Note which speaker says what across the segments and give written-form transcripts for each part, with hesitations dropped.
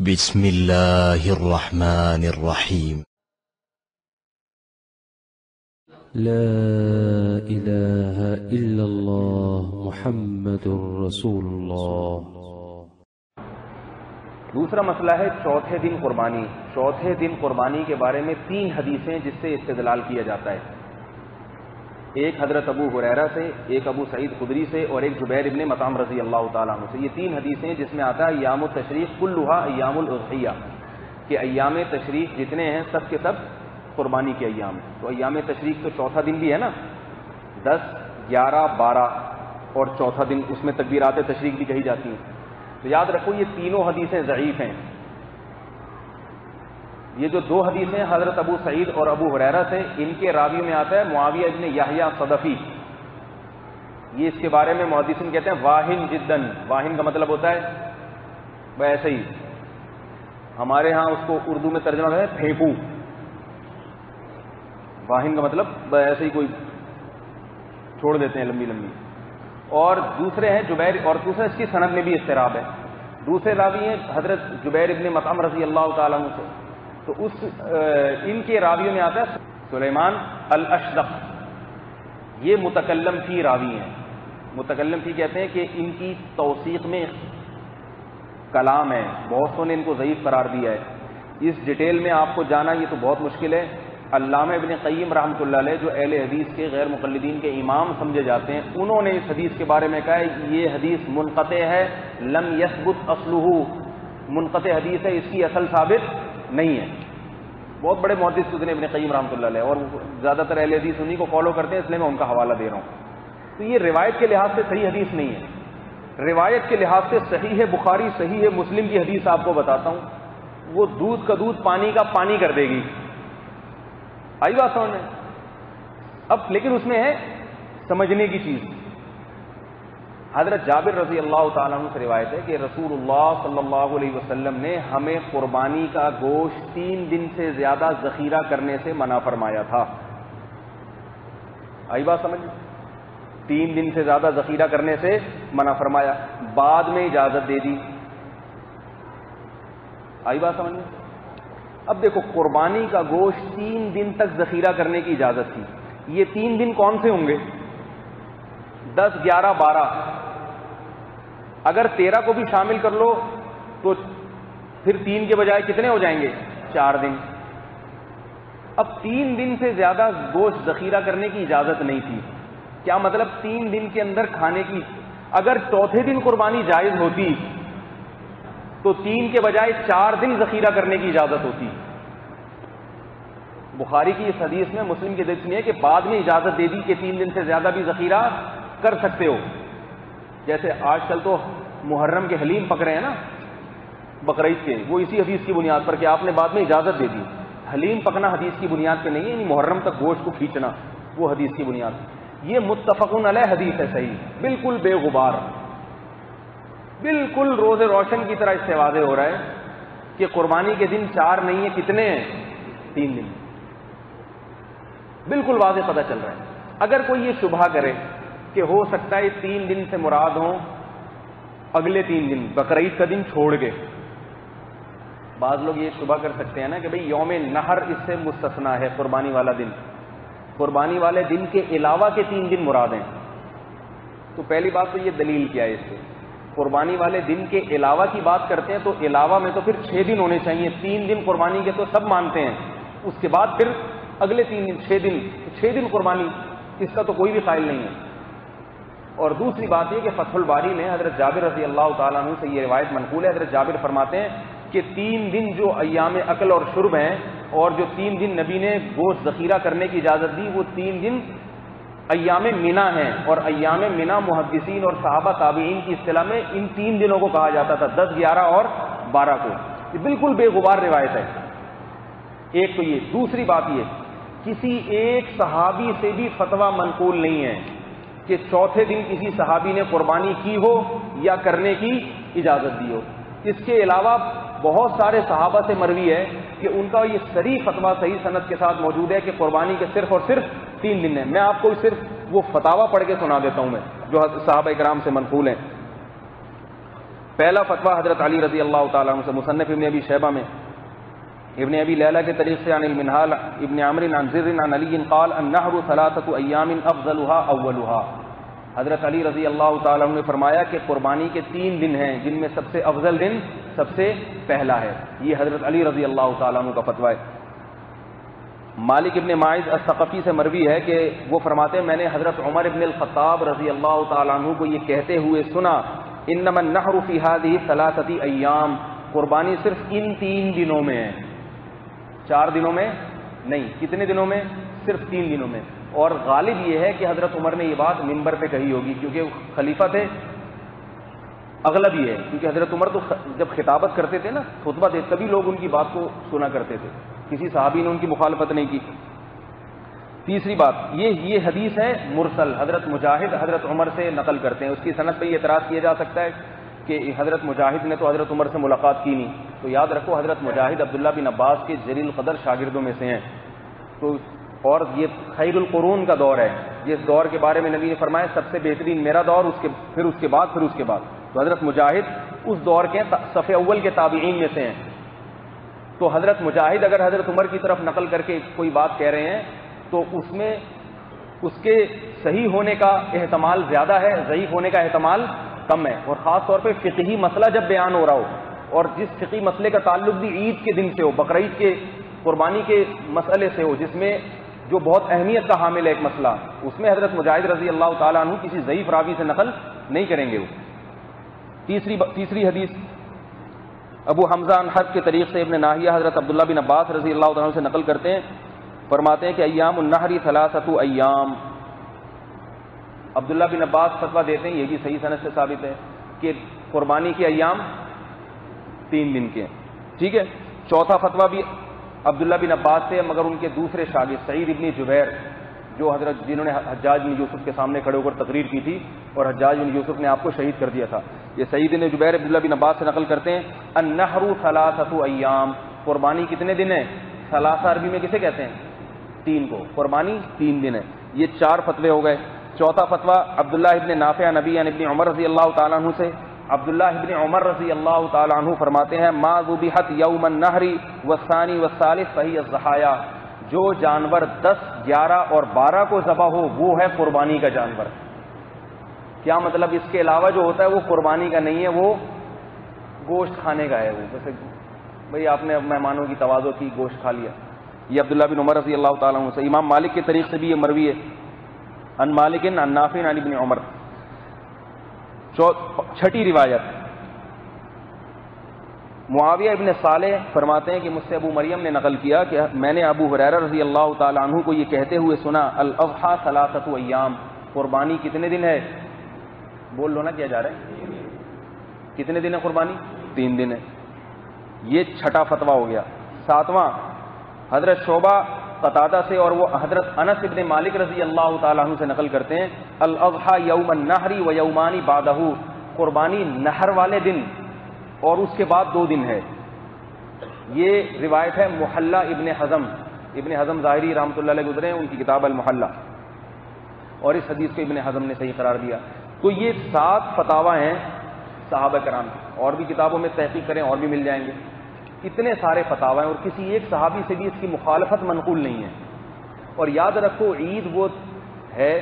Speaker 1: بسم اللہ الرحمن الرحیم
Speaker 2: لا الہ الا اللہ محمد رسول اللہ۔
Speaker 3: دوسرا مسئلہ ہے چوتھے دن قربانی۔ چوتھے دن قربانی کے بارے میں 3 حدیثیں جس سے استدلال کیا جاتا ہے، ایک حضرت ابو ہریرہ سے، ایک ابو سعید خدری سے، اور ایک جبیر ابن مطعم رضی اللہ تعالیٰ عنہ سے۔ یہ 3 حدیثیں جس میں آتا ہے ایام التشریق کلھا ایام الاضحیہ، کہ ایام تشریق جتنے ہیں سب کے سب قربانی کے ایام ہیں۔ تو ایام تشریق تو چوتھا دن بھی ہے نا، 10، 11، 12 اور چوتھا دن، اس میں تکبیرات تشریق بھی کہی جاتی ہیں۔ تو یاد رکھو یہ تینوں حدیثیں ضعیف ہیں۔ یہ جو 2 حدیثیں حضرت ابو سعید اور ابو ہریرہ سے، ان کے راوی میں آتا ہے معاویہ ابن یحییٰ صدفی۔ یہ اس کے بارے میں محدثین کہتے ہیں واہن جدن۔ واہن کا مطلب ہوتا ہے ویسے ہی، ہمارے ہاں اس کو اردو میں ترجمہ کرتے ہیں پھینپو۔ واہن کا مطلب ایسے ہی کوئی چھوڑ دیتے ہیں لمبی لمبی۔ اور دوسرے ہیں جبیر، اور دوسرے اس کی سند میں بھی اضطراب ہے۔ دوسرے راوی ہیں حضرت جبیر ابن مطعم رضی اللہ تعالیٰ عنہ سے، تو ان کے راویوں میں آتا ہے سلیمان الاشدق۔ یہ متکلم فی راوی ہیں۔ متکلم فی کہتے ہیں کہ ان کی توثیق میں کلام ہے، بہت سو نے ان کو ضعیف قرار دیا ہے۔ اس ڈیٹیل میں آپ کو جانا یہ تو بہت مشکل ہے۔ علامہ ابن قیم رحمۃ اللہ علیہ جو اہل حدیث کے غیر مقلدین کے امام سمجھے جاتے ہیں، انہوں نے اس حدیث کے بارے میں کہا ہے یہ حدیث منقطع ہے، لم یثبت اصلہ، منقطع حدیث ہے، اس کی اصل ثابت نہیں ہے۔ بہت بڑے محدث نے ابن قیم رحمۃ اللہ علیہ، اور زیادہ تر اہل حدیث انہی کو فالو کرتے ہیں، اس لیے میں ان کا حوالہ دے رہا ہوں۔ تو یہ روایت کے لحاظ سے صحیح حدیث نہیں ہے۔ روایت کے لحاظ سے صحیح ہے بخاری، صحیح ہے مسلم کی حدیث آپ کو بتاتا ہوں، وہ دودھ کا دودھ پانی کا پانی کر دے گی۔ آئی بات سمجھ میں؟ اب لیکن اس میں ہے سمجھنے کی چیز۔ حضرت جابر رضی اللہ تعالیٰ عنہ سے روایت ہے کہ رسول اللہ صلی اللہ علیہ وسلم نے ہمیں قربانی کا گوشت 3 دن سے زیادہ ذخیرہ کرنے سے منع فرمایا تھا۔ آئی بات سمجھ؟ 3 دن سے زیادہ ذخیرہ کرنے سے منع فرمایا، بعد میں اجازت دے دی۔ آئی بات سمجھ میں؟ اب دیکھو قربانی کا گوشت 3 دن تک ذخیرہ کرنے کی اجازت تھی۔ یہ 3 دن کون سے ہوں گے؟ 10، 11، 12۔ اگر 13 کو بھی شامل کر لو تو پھر 3 کے بجائے کتنے ہو جائیں گے؟ 4 دن۔ اب 3 دن سے زیادہ گوشت ذخیرہ کرنے کی اجازت نہیں تھی۔ کیا مطلب؟ 3 دن کے اندر کھانے کی، اگر چوتھے دن قربانی جائز ہوتی تو 3 کے بجائے 4 دن ذخیرہ کرنے کی اجازت ہوتی۔ بخاری کی اس حدیث میں، مسلم کی حدیث میں ہے کہ بعد میں اجازت دے دی کہ 3 دن سے زیادہ بھی ذخیرہ کر سکتے ہو۔ جیسے آج کل تو محرم کے حلیم پک رہے ہیں نا بقرعید کے، وہ اسی حدیث کی بنیاد پر کہ آپ نے بعد میں اجازت دے دی۔ حلیم پکنا حدیث کی بنیاد پہ نہیں ہے، یعنی محرم تک گوشت کو کھینچنا وہ حدیث کی بنیاد۔ یہ متفقن علیہ حدیث ہے، صحیح، بالکل بے غبار، بالکل روز روشن کی طرح اس سے واضح ہو رہا ہے کہ قربانی کے دن 4 نہیں ہیں، کتنے ہیں؟ 3 دن، بالکل واضح پتہ چل رہا ہے۔ اگر کوئی یہ شبہ کرے کہ ہو سکتا ہے 3 دن سے مراد ہوں اگلے 3 دن، بقرعید کا دن چھوڑ کے، بعض لوگ یہ شبہ کر سکتے ہیں نا کہ بھئی یوم نحر اس سے مستثنا ہے، قربانی والا دن، قربانی والے دن کے علاوہ کے 3 دن مراد ہیں۔ تو پہلی بات تو یہ دلیل کیا ہے اس سے؟ قربانی والے دن کے علاوہ کی بات کرتے ہیں تو علاوہ میں تو پھر 6 دن ہونے چاہیے۔ 3 دن قربانی کے تو سب مانتے ہیں، اس کے بعد پھر اگلے 3 دن، 6 دن قربانی، اس کا تو کوئی بھی قائل نہیں ہے۔ اور دوسری بات یہ کہ فتح الباری میں حضرت جابر رضی اللہ تعالیٰ عنہ سے یہ روایت منقول ہے۔ حضرت جابر فرماتے ہیں کہ 3 دن جو ایام اکل اور شرب ہیں، اور جو 3 دن نبی نے گوشت ذخیرہ کرنے کی اجازت دی، وہ 3 دن ایام منا ہیں، اور ایام منا محدثین اور صحابہ تابعین کی اصطلاح میں ان 3 دنوں کو کہا جاتا تھا، 10، 11 اور 12 کو۔ یہ بالکل بے غبار روایت ہے۔ ایک تو یہ، دوسری بات یہ، کسی ایک صحابی سے بھی فتویٰ منقول نہیں ہے کہ چوتھے دن کسی صحابی نے قربانی کی ہو یا کرنے کی اجازت دی ہو۔ اس کے علاوہ بہت سارے صحابہ سے مروی ہے کہ ان کا یہ صریح فتویٰ صحیح سند کے ساتھ موجود ہے کہ قربانی کے صرف اور صرف 3 دن ہیں۔ میں آپ کو صرف وہ فتاویٰ پڑھ کے سنا دیتا ہوں میں جو صحابہ کرام سے منقول ہیں۔ پہلا فتویٰ حضرت علی رضی اللہ تعالیٰ عنہ سے، مصنف ابن ابی شیبہ میں ابن ابی لیلہ کے طریق سے عن المنہال ابن عمرو عن زر عن علی قال النحر ثلاثة ایام افضلها اولها، حضرت علی رضی اللہ تعالیٰ عنہ نے فرمایا کہ قربانی کے 3 دن ہیں جن میں سب سے افضل دن سب سے پہلا ہے. یہ حضرت علی رضی اللہ تعالیٰ عنہ کا فتویٰ ہے. مالک ابن ماعز الثقفی سے مروی ہے کہ وہ فرماتے ہیں میں نے حضرت عمر ابن الخطاب رضی اللہ تعالیٰ عنہ کو یہ کہتے ہوئے سنا انما النحر فی هذه 3 ایام، قربانی صرف ان 3 دنوں میں ہے، 4 دنوں میں نہیں. کتنے دنوں میں؟ صرف 3 دنوں میں. اور غالب یہ ہے کہ حضرت عمر نے یہ بات منبر پہ کہی ہوگی کیونکہ وہ خلیفہ تھے. اغلب یہ ہے کیونکہ حضرت عمر تو جب خطابت کرتے تھے نا، خطبہ دے، تبھی لوگ ان کی بات کو سنا کرتے تھے، کسی صحابی نے ان کی مخالفت نہیں کی. تیسری بات یہ حدیث ہے مرسل، حضرت مجاہد حضرت عمر سے نقل کرتے ہیں. اس کی سند پہ یہ اعتراض کیا جا سکتا ہے کہ حضرت مجاہد نے تو حضرت عمر سے ملاقات کی نہیں. تو یاد رکھو حضرت مجاہد عبداللہ بن عباس کے جلیل قدر شاگردوں میں سے ہیں. تو اور یہ خیر القرون کا دور ہے، جس دور کے بارے میں نبی نے فرمایا سب سے بہترین میرا دور، پھر اس کے بعد. تو حضرت مجاہد اس دور کے صف اول کے تابعین میں سے ہیں. تو حضرت مجاہد اگر حضرت عمر کی طرف نقل کر کے کوئی بات کہہ رہے ہیں تو اس میں اس کے صحیح ہونے کا احتمال زیادہ ہے، ضعیف ہونے کا احتمال کم ہے. اور خاص طور پہ فقہی مسئلہ جب بیان ہو رہا ہو اور جس فقہی مسئلے کا تعلق بھی عید کے دن سے ہو، بقرعید کے قربانی کے مسئلے سے ہو، جس میں جو بہت اہمیت کا حامل ہے ایک مسئلہ، اس میں حضرت مجاہد رضی اللہ تعالیٰ عنہ کسی ضعیف راوی سے نقل نہیں کریں گے. وہ تیسری حدیث ابو حمزہ عن حرب کے طریق سے ابن ناہیہ حضرت عبداللہ بن عباس رضی اللہ تعالیٰ عنہ سے نقل کرتے ہیں، فرماتے ہیں کہ ایام النحر 3 ایام. عبداللہ بن عباس فتویٰ دیتے ہیں، یہ بھی صحیح سند سے ثابت ہے کہ قربانی کے ایام 3 دن کے. ٹھیک ہے. چوتھا فتویٰ بھی عبداللہ بن عباس سے، مگر ان کے دوسرے شاگرد سعید ابن جبیر جو حضرت جنہوں نے حجاج بن یوسف کے سامنے کھڑے ہو کر تقریر کی تھی اور حجاج بن یوسف نے آپ کو شہید کر دیا تھا، یہ سعید بن جبیر عبداللہ بن عباس سے نقل کرتے ہیں النحر 3 ایام، قربانی کتنے دن ہے؟ 3 عربی میں کسے کہتے ہیں؟ 3 کو. قربانی 3 دن ہے. یہ 4 فتوے ہو گئے. چوتھا فتویٰ عبداللہ ابن نافع نبی عن ابن عمر رضی اللہ تعالیٰ عنہ سے، عبداللہ ابن عمر رضی اللہ تعالیٰ عنہ فرماتے ہیں ما ذبحت یوم النحر والثانی والثالث فہی الضحایا، جو جانور 10، 11 اور 12 کو ذبح ہو وہ ہے قربانی کا جانور. کیا مطلب؟ اس کے علاوہ جو ہوتا ہے وہ قربانی کا نہیں ہے، وہ گوشت کھانے کا ہے. وہ جیسے بھئی آپ نے مہمانوں کی تواضع کی، گوشت کھا لیا. یہ عبداللہ بن عمر رضی اللہ تعالیٰ عنہ سے. امام مالک کے طریق سے بھی یہ مروی ہے عن مالک عن نافع عن ابن عمر. چھٹی روایت معاویہ ابن صالح فرماتے ہیں کہ مجھ سے ابو مریم نے نقل کیا کہ میں نے ابو ہریرہ رضی اللہ تعالیٰ عنہ کو یہ کہتے ہوئے سنا الاضحیٰ 3 ایام، قربانی کتنے دن ہے؟ بول لو نا، کیا جا رہا ہے؟ کتنے دن ہے قربانی؟ 3 دن ہے. یہ چھٹا فتویٰ ہو گیا. 7واں حضرت شعبہ قتادہ سے اور وہ حضرت انس ابن مالک رضی اللہ تعالیٰ عنہ سے نقل کرتے ہیں الاضحیٰ یوم النحر و یومان بعدہ، قربانی نحر والے دن اور اس کے بعد 2 دن ہے. یہ روایت ہے محلہ ابن حزم ظاہری رحمۃ اللہ علیہ گزرے ہیں، ان کی کتاب المحلہ، اور اس حدیث کو ابن حزم نے صحیح قرار دیا. تو یہ 7 فتاویٰ ہیں صحابہ کرام. اور بھی کتابوں میں تحقیق کریں اور بھی مل جائیں گے. اتنے سارے فتاویٰ ہیں اور کسی ایک صحابی سے بھی اس کی مخالفت منقول نہیں ہے. اور یاد رکھو عید وہ ہے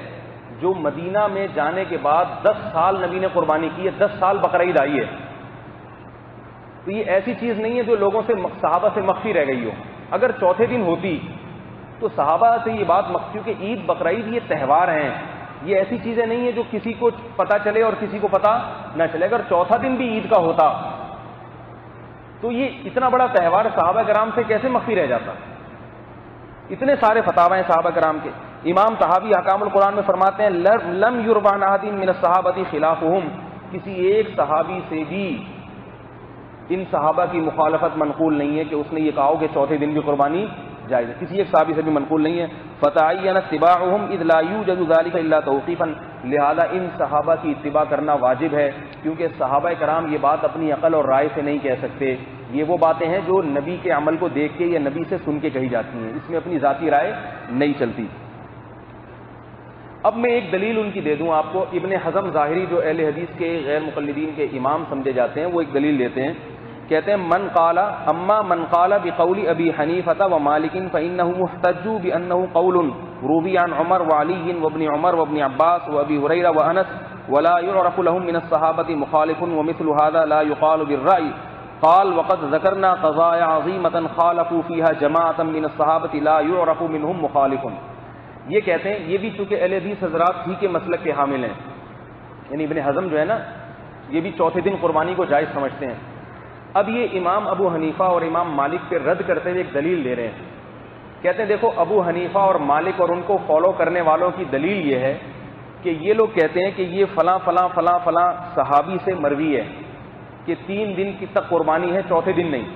Speaker 3: جو مدینہ میں جانے کے بعد 10 سال نبی نے قربانی کی ہے، 10 سال بقرعید آئی ہے. تو یہ ایسی چیز نہیں ہے جو لوگوں سے، صحابہ سے مخفی رہ گئی ہو. اگر چوتھے دن ہوتی تو صحابہ سے یہ بات کیونکہ عید بقرعید یہ تہوار ہیں، یہ ایسی چیزیں نہیں ہیں جو کسی کو پتہ چلے اور کسی کو پتہ نہ چلے. اگر چوتھا دن بھی عید کا ہوتا تو یہ اتنا بڑا تہوار صحابہ کرام سے کیسے مخفی رہ جاتا؟ اتنے سارے فتاوی ہیں صحابہ کرام کے. امام طحاوی احکام القرآن میں فرماتے ہیں لم یروى عن احد من الصحابہ خلافهم، کسی ایک صحابی سے بھی ان صحابہ کی مخالفت منقول نہیں ہے کہ اس نے یہ کہا کہ چوتھے دن کی قربانی جائز ہے. کسی ایک صحابی سے بھی منقول نہیں ہے. فتعین اتباعهم اذ لا يوجد ذلك الا توقیفا، لہذا ان صحابہ کی اتباع کرنا واجب ہے کیونکہ صحابہ کرام یہ بات اپنی عقل اور رائے سے نہیں کہہ سکتے. یہ وہ باتیں ہیں جو نبی کے عمل کو دیکھ کے یا نبی سے سن کے کہی جاتی ہیں، اس میں اپنی ذاتی رائے نہیں چلتی. اب میں ایک دلیل ان کی دے دوں آپ کو. ابن حزم ظاہری جو اہل حدیث کے غیر مقلدین کے امام سمجھے جاتے ہیں, وہ ایک دلیل دیتے ہیں, کہتے ہیں من قال بقول ابی حنیفہ و مالک فانہ محتج بانہ قول روی عن عمر وعلی وابن عمر وابن عباس وابی ہریرہ وانس ولا يعرف لهم من الصحابة مخالف ومثل هذا لا يقال بالرأي. قال وقد ذكرنا قضايا عظيمة خالفوا فيها جماعة من الصحابة لا يعرف منهم مخالف. یہ کہتے ہیں, یہ بھی چونکہ اہل حدیث حضرات ہی کے مسلک کے حامل ہیں, یعنی ابن حزم جو ہے نا, یہ بھی چوتھے دن قربانی کو جائز سمجھتے ہیں. اب یہ امام ابو حنیفہ اور امام مالک پہ رد کرتے ہوئے ایک دلیل دے رہے ہیں. کہتے ہیں دیکھو ابو حنیفہ اور مالک اور ان کو فالو کرنے والوں کی دلیل یہ ہے کہ یہ لوگ کہتے ہیں کہ یہ فلاں فلاں فلاں فلاں صحابی سے مروی ہے کہ 3 دن کی تک قربانی ہے, چوتھے دن نہیں,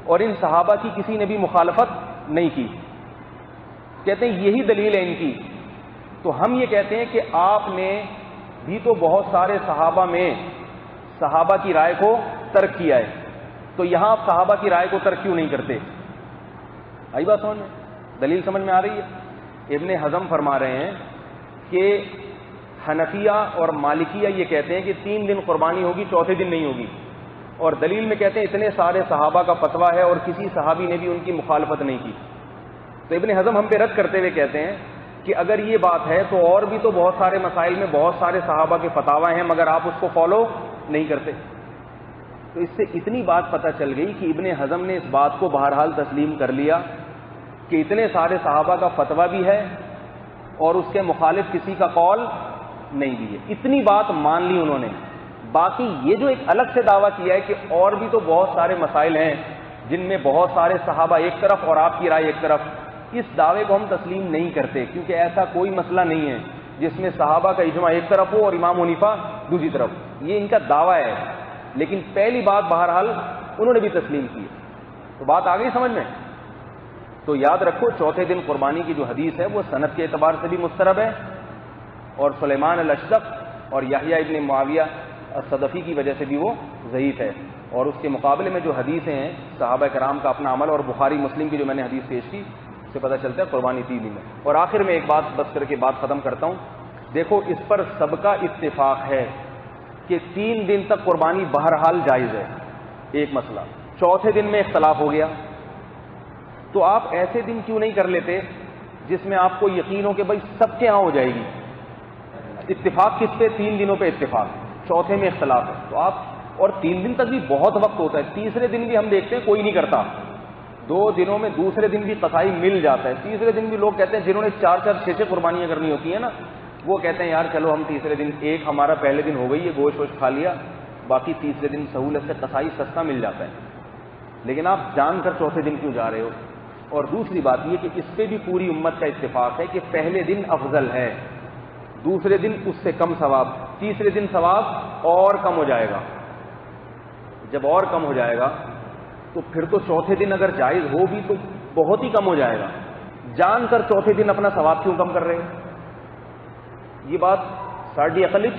Speaker 3: اور ان صحابہ کی کسی نے بھی مخالفت نہیں کی. کہتے ہیں یہی دلیل ہے ان کی. تو ہم یہ کہتے ہیں کہ آپ نے بھی تو بہت سارے صحابہ میں صحابہ کی رائے کو ترک کیا ہے, تو یہاں آپ صحابہ کی رائے کو ترک کیوں نہیں کرتے؟ آئی بات سمجھ میں؟ دلیل سمجھ میں آ رہی ہے؟ ابن حزم فرما رہے ہیں کہ حنفیہ اور مالکیہ یہ کہتے ہیں کہ 3 دن قربانی ہوگی, چوتھے دن نہیں ہوگی, اور دلیل میں کہتے ہیں اتنے سارے صحابہ کا فتویٰ ہے اور کسی صحابی نے بھی ان کی مخالفت نہیں کی. تو ابن حزم ہم پہ رد کرتے ہوئے کہتے ہیں کہ اگر یہ بات ہے تو اور بھی تو بہت سارے مسائل میں بہت سارے صحابہ کے فتاوی ہیں, مگر آپ اس کو فالو نہیں کرتے. تو اس سے اتنی بات پتہ چل گئی کہ ابن حزم نے اس بات کو بہرحال تسلیم کر لیا کہ اتنے سارے صحابہ کا فتویٰ بھی ہے اور اس کے مخالف کسی کا قول نہیں بھی ہے. اتنی بات مان لی انہوں نے. باقی یہ جو ایک الگ سے دعویٰ کیا ہے کہ اور بھی تو بہت سارے مسائل ہیں جن میں بہت سارے صحابہ ایک طرف اور آپ کی رائے ایک طرف, اس دعوے کو ہم تسلیم نہیں کرتے, کیونکہ ایسا کوئی مسئلہ نہیں ہے جس میں صحابہ کا اجماع ایک طرف ہو اور امام حنیفہ دوسری طرف. یہ ان کا دعویٰ ہے, لیکن پہلی بات بہرحال انہوں نے بھی تسلیم کی. تو بات آ گئی سمجھ میں؟ تو یاد رکھو چوتھے دن قربانی کی جو حدیث ہے وہ سند کے اعتبار سے بھی مسترب ہے, اور سلیمان الاشدق اور یحییٰ ابن معاویہ الصدفی کی وجہ سے بھی وہ ضعیف ہے. اور اس کے مقابلے میں جو حدیثیں ہیں صحابہ کرام کا اپنا عمل, اور بخاری مسلم کی جو میں نے حدیث پیش کی, سے پتہ چلتا ہے قربانی 3 دن میں. اور آخر میں ایک بات بس کر کے بات ختم کرتا ہوں. دیکھو اس پر سب کا اتفاق ہے کہ 3 دن تک قربانی بہرحال جائز ہے. ایک مسئلہ, چوتھے دن میں اختلاف ہو گیا, تو آپ ایسے دن کیوں نہیں کر لیتے جس میں آپ کو یقین ہو کہ بھائی سب کے ہاں ہو جائے گی؟ اتفاق کس پہ؟ 3 دنوں پہ اتفاق, چوتھے میں اختلاف ہے تو آپ, اور 3 دن تک بھی بہت وقت ہوتا ہے. تیسرے دن بھی ہم دیکھتے ہیں کوئی نہیں کرتا, 2 دنوں میں دوسرے دن بھی قصائی مل جاتا ہے. تیسرے دن بھی لوگ کہتے ہیں جنہوں نے 4-4, 6-6 قربانیاں کرنی ہوتی ہیں نا, وہ کہتے ہیں یار چلو ہم تیسرے دن, ایک ہمارا پہلے دن ہو گئی ہے, گوشت ووشت کھا لیا, باقی تیسرے دن سہولت سے قصائی سستا مل جاتا ہے. لیکن آپ جان کر چوتھے دن کیوں جا رہے ہو؟ اور دوسری بات یہ کہ اس پہ بھی پوری امت کا اتفاق ہے کہ پہلے دن افضل ہے, دوسرے دن اس سے کم ثواب, تیسرے دن ثواب اور کم ہو جائے گا. جب اور کم ہو جائے گا تو پھر تو چوتھے دن اگر جائز ہو بھی تو بہت ہی کم ہو جائے گا. جان کر چوتھے دن اپنا ثواب کیوں کم کر رہے ہیں؟ یہ بات ساڑھی عقلچ,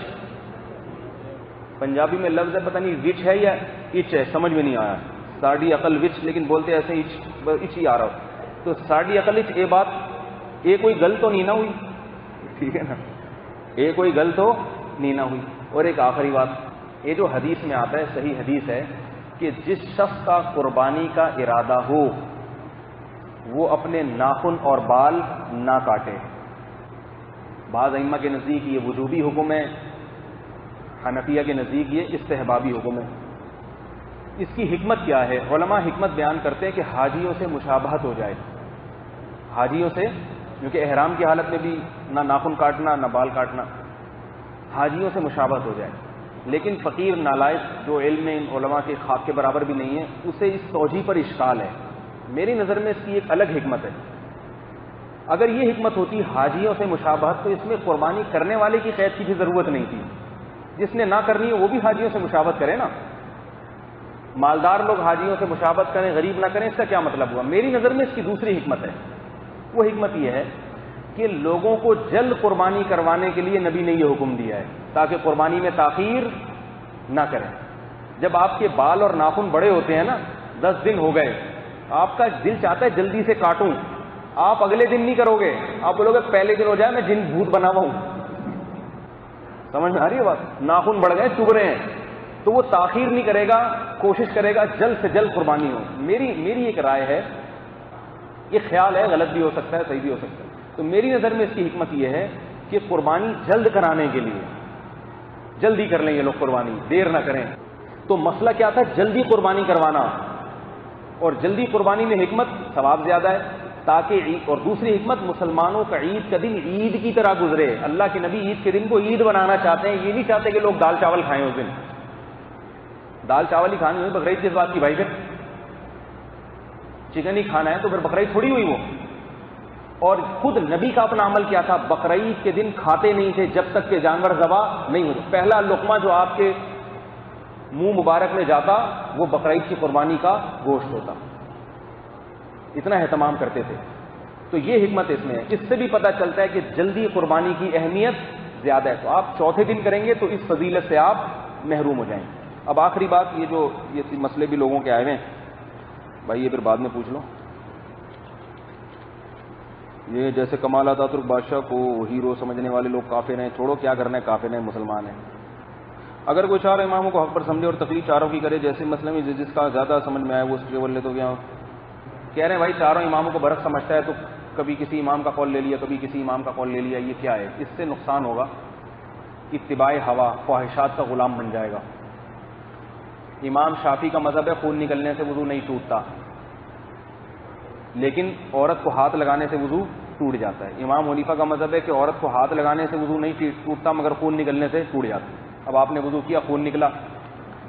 Speaker 3: پنجابی میں لفظ ہے پتہ نہیں وچ ہے یا اچ ہے, سمجھ میں نہیں آیا. ساڑھی عقل وچ, لیکن بولتے ایسے اچ ہی آ رہا ہو. تو ساڑھی عقل اچ, یہ بات یہ کوئی گل تو نہیں نہ ہوئی, ٹھیک ہے نا, یہ کوئی گل تو نہیں نہ ہوئی. اور ایک آخری بات, یہ جو حدیث میں آتا ہے صحیح حدیث ہے کہ جس شخص کا قربانی کا ارادہ ہو وہ اپنے ناخن اور بال نہ کاٹے. بعض ائمہ کے نزدیک یہ وجوبی حکم ہے, حنفیہ کے نزدیک یہ استحبابی حکم ہے. اس کی حکمت کیا ہے؟ علماء حکمت بیان کرتے ہیں کہ حاجیوں سے مشابہت ہو جائے, حاجیوں سے, کیونکہ احرام کی حالت میں بھی نہ ناخن کاٹنا نہ بال کاٹنا, حاجیوں سے مشابہت ہو جائے. لیکن فقیر نالائق جو علم میں ان علماء کے خاک کے برابر بھی نہیں ہے, اسے اس توجیہ پر اشکال ہے. میری نظر میں اس کی ایک الگ حکمت ہے. اگر یہ حکمت ہوتی حاجیوں سے مشابہت تو اس میں قربانی کرنے والے کی قید کی بھی ضرورت نہیں تھی. جس نے نہ کرنی ہے وہ بھی حاجیوں سے مشابہت کرے نا. مالدار لوگ حاجیوں سے مشابہت کریں, غریب نہ کریں, اس کا کیا مطلب ہوا؟ میری نظر میں اس کی دوسری حکمت ہے. وہ حکمت یہ ہے کہ لوگوں کو جلد قربانی کروانے کے لیے نبی نے یہ حکم دیا ہے تاکہ قربانی میں تاخیر نہ کریں. جب آپ کے بال اور ناخن بڑے ہوتے ہیں نا, 10 دن ہو گئے, آپ کا دل چاہتا ہے جلدی سے کاٹوں, آپ اگلے دن نہیں کرو گے، آپ بولو گے پہلے دن ہو جائے میں جن بھوت بنا ہوا ہوں. سمجھ میں آ رہی ہے بات؟ ناخن بڑھ گئے، چبھ رہے ہیں، تو وہ تاخیر نہیں کرے گا، کوشش کرے گا جلد سے جلد قربانی ہو. میری ایک رائے ہے، یہ خیال ہے، غلط بھی ہو سکتا ہے، صحیح بھی ہو سکتا ہے. تو میری نظر میں اس کی حکمت یہ ہے کہ قربانی جلد کرانے کے لیے جلدی کر لیں یہ لوگ، قربانی دیر نہ کریں. تو مسئلہ کیا تھا؟ جلدی قربانی کروانا، اور جلدی قربانی میں حکمت ثواب زیادہ ہے تاکہ عید، اور دوسری حکمت مسلمانوں کا عید کا دن عید کی طرح گزرے. اللہ کے نبی عید کے دن کو عید بنانا چاہتے ہیں، یہ نہیں چاہتے کہ لوگ دال چاول کھائیں اس دن. دال چاول ہی کھانی ہوئی بقرعید کس بات کی بھائی؟ پھر چکن ہی کھانا ہے تو پھر بقرعید تھوڑی ہوئی وہ. اور خود نبی کا اپنا عمل کیا تھا؟ بقرعید کے دن کھاتے نہیں تھے جب تک کہ جانور ذبح نہیں ہوتے. پہلا لقمہ جو آپ کے منہ مبارک میں جاتا وہ بقرعید کی قربانی کا گوشت ہوتا. اتنا اہتمام کرتے تھے. تو یہ حکمت اس میں ہے. اس سے بھی پتہ چلتا ہے کہ جلدی قربانی کی اہمیت زیادہ ہے. تو آپ چوتھے دن کریں گے تو اس فضیلت سے آپ محروم ہو جائیں گے. اب آخری بات، یہ مسئلے بھی لوگوں کے آئے ہوئے ہیں بھائی، یہ پھر بعد میں پوچھ لو. یہ جیسے کمال اتاترک بادشاہ کو ہیرو سمجھنے والے لوگ کافر ہیں. چھوڑو، کیا کرنا ہے، کافر ہیں، مسلمان ہیں. اگر کوئی چاروں اماموں کو حق پر سمجھے اور تقریر چاروں کی کرے، جیسے مسئلے میں جس کا زیادہ سمجھ میں آئے وہ اس کے بولے تو کیا کہہ رہے ہیں بھائی چاروں اماموں کو برحق سمجھتا ہے تو کبھی کسی امام کا قول لے لیا، کبھی کسی امام کا قول لے لیا، یہ کیا ہے؟ اس سے نقصان ہوگا، اتباع ہوا، خواہشات کا غلام بن جائے گا. امام شافعی کا مذہب ہے خون نکلنے سے وضو نہیں ٹوٹتا، لیکن عورت کو ہاتھ لگانے سے وضو ٹوٹ جاتا ہے. امام حنیفہ کا مذہب ہے کہ عورت کو ہاتھ لگانے سے وضو نہیں ٹوٹتا مگر خون نکلنے سے ٹوٹ جاتا ہے. اب آپ نے وضو کیا، خون نکلا،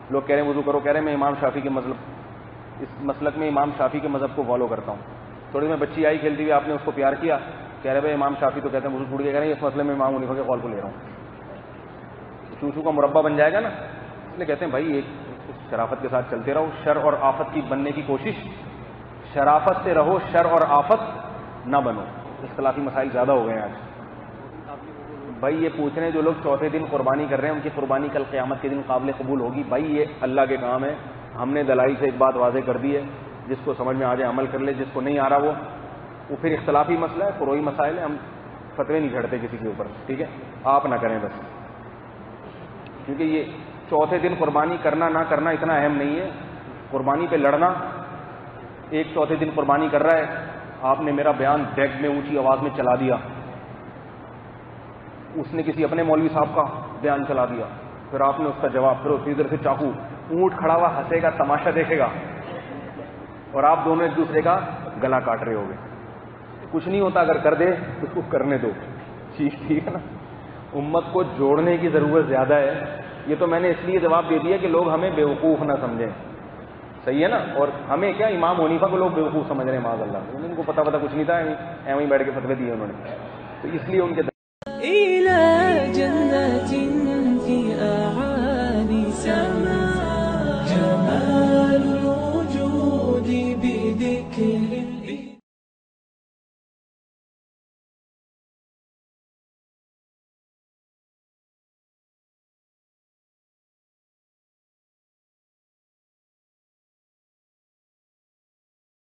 Speaker 3: لوگ کہہ رہے ہیں وضو کرو. کہہ رہے ہیں میں امام شافعی کے مذہب، اس مسلک میں امام شافعی کے مذہب کو فالو کرتا ہوں. تھوڑی میں بچی آئی کھیلتی ہوئی، آپ نے اس کو پیار کیا، کہہ رہے بھائی امام شافعی تو کہتے ہیں وضو ٹوٹ گیا. کہہ رہے ہیں اس مسئلے میں امام حنیفہ کے قول کو لے رہا ہوں. چوچو کا مربع بن جائے گا نا. اس لیے کہتے ہیں بھائی ایک شرافت کے ساتھ چلتے رہو، شر اور آفت کی بننے کی کوشش، شرافت سے رہو، شر اور آفت نہ بنو. اختلافی مسائل زیادہ ہو گئے ہیں آج. بھائی یہ پوچھ رہے ہیں جو لوگ چوتھے دن قربانی کر رہے ہیں ان کی قربانی کل قیامت کے دن قابل قبول ہوگی؟ بھائی یہ اللہ کے کام ہے. ہم نے دلائل سے ایک بات واضح کر دی ہے، جس کو سمجھ میں آ جائے عمل کر لے، جس کو نہیں آ رہا وہ پھر اختلافی مسئلہ ہے، فروعی مسائل ہے. ہم فتوے نہیں جھڑتے کسی کے اوپر، ٹھیک ہے؟ آپ نہ کریں بس، کیونکہ یہ چوتھے دن قربانی کرنا نہ کرنا اتنا اہم نہیں ہے. قربانی پہ لڑنا، ایک چوتھے دن قربانی کر رہا ہے، آپ نے میرا بیان ڈیک میں اونچی آواز میں چلا دیا، اس نے کسی اپنے مولوی صاحب کا بیان چلا دیا، پھر آپ نے اس کا جواب، پھر اسی ادھر سے چاقو، اونٹ کھڑا ہوا ہنسے گا، تماشا دیکھے گا، اور آپ دونوں ایک دوسرے کا گلا کاٹ رہے ہوگے. کچھ نہیں ہوتا، اگر کر دے تو اس کو کرنے دو. ٹھیک ہے نا؟ امت کو جوڑنے کی ضرورت زیادہ ہے. یہ تو میں نے اس لیے جواب دے دیا کہ لوگ ہمیں بیوقوف نہ سمجھیں. صحیح ہے نا؟ اور ہمیں کیا، امام حنیفہ کو لوگ بیوقوف سمجھ رہے ہیں معاذ اللہ. ان کو پتہ کچھ نہیں تھا، ایویں ہی بیٹھ کے فتوے دیے انہوں نے. تو اس لیے ان کے
Speaker 4: إلى جنة في أعالي سما جمال الوجود بذكر